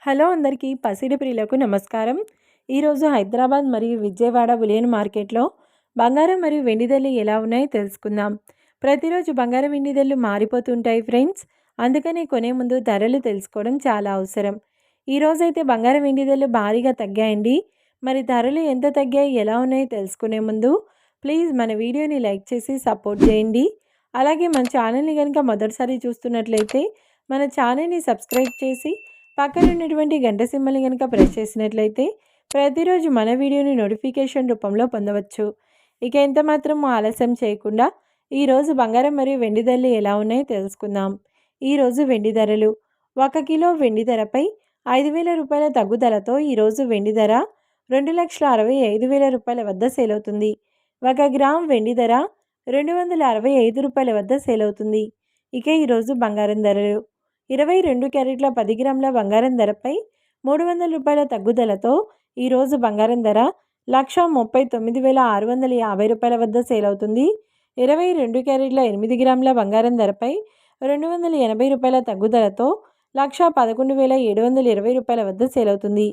Hello అందరికీ పసిడి ప్రియులకు నమస్కారం. ఈరోజు హైదరాబాద్ మరియు విజయవాడ బులియన్ మార్కెట్లో బంగారం మరియు వెండి ధరలు ఎలా ఉన్నాయో తెలుసుకుందాం. ప్రతిరోజు బంగారం వెండి ధరలు మారిపోతుంటాయి ఫ్రెండ్స్. అందుకని కొనే ముందు ధరలు తెలుసుకోవడం చాలా అవసరం. ఈరోజైతే బంగారం వెండి ధరలు భారీగా తగ్గాయండి. మరి ధరలు ఎంత తగ్గాయి ఎలా ఉన్నాయో తెలుసుకునే ముందు ప్లీజ్ మన వీడియోని లైక్ చేసి సపోర్ట్ చేయండి. అలాగే మన ఛానల్ని కనుక మొదటిసారి చూస్తున్నట్లయితే మన ఛానల్ని సబ్స్క్రైబ్ చేసి పక్కన ఉన్నటువంటి గంట సింబల్ని కనుక ప్రెస్ చేసినట్లయితే ప్రతిరోజు మన వీడియోని నోటిఫికేషన్ రూపంలో పొందవచ్చు. ఇక ఎంత మాత్రం ఆలస్యం చేయకుండా ఈరోజు బంగారం మరియు వెండి ధరలు ఎలా ఉన్నాయో తెలుసుకుందాం. ఈరోజు వెండి ధరలు 1 కిలో వెండి ధరపై 5,000 రూపాయల తగ్గుదలతో ఈరోజు వెండి ధర 2,65,000 రూపాయల వద్ద సేల్ అవుతుంది. 1 గ్రామ్ వెండి ధర 265 రూపాయల వద్ద సేల్ అవుతుంది. ఇక ఈరోజు బంగారం ధరలు 22 క్యారెట్ల 10 గ్రాముల బంగారం ధరపై 300 రూపాయల తగ్గుదలతో ఈరోజు బంగారం ధర 1,39,650 రూపాయల వద్ద సేల్ అవుతుంది. 22 క్యారెట్ల 8 గ్రాముల బంగారం ధరపై 280 రూపాయల తగ్గుదలతో 1,11,720 రూపాయల వద్ద సేల్ అవుతుంది.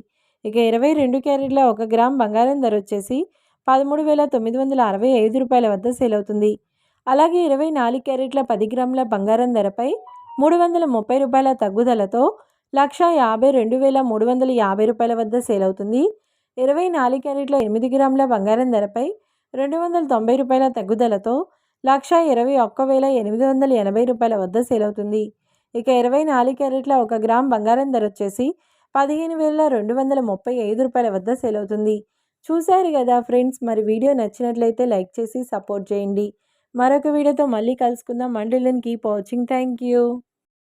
ఇక 22 క్యారెట్ల 1 గ్రామ్ బంగారం ధర వచ్చేసి 13,965 రూపాయల వద్ద సేల్ అవుతుంది. అలాగే 24 క్యారెట్ల 10 గ్రాముల బంగారం ధరపై 330 రూపాయల తగ్గుదలతో 1,52,350 రూపాయల వద్ద సేల్ అవుతుంది. 24 క్యారెట్ల 8 గ్రాముల బంగారం ధరపై 290 రూపాయల తగ్గుదలతో 1,21,880 రూపాయల వద్ద సేల్ అవుతుంది. ఇక 24 క్యారెట్ల 1 గ్రామ్ బంగారం ధర వచ్చేసి 15,235 రూపాయల వద్ద సేల్ అవుతుంది. చూశారు కదా ఫ్రెండ్స్, మరి వీడియో నచ్చినట్లయితే లైక్ చేసి సపోర్ట్ చేయండి. మరొక వీడియోతో మళ్ళీ కలుసుకుందాం. Until then keep watching. Thank you.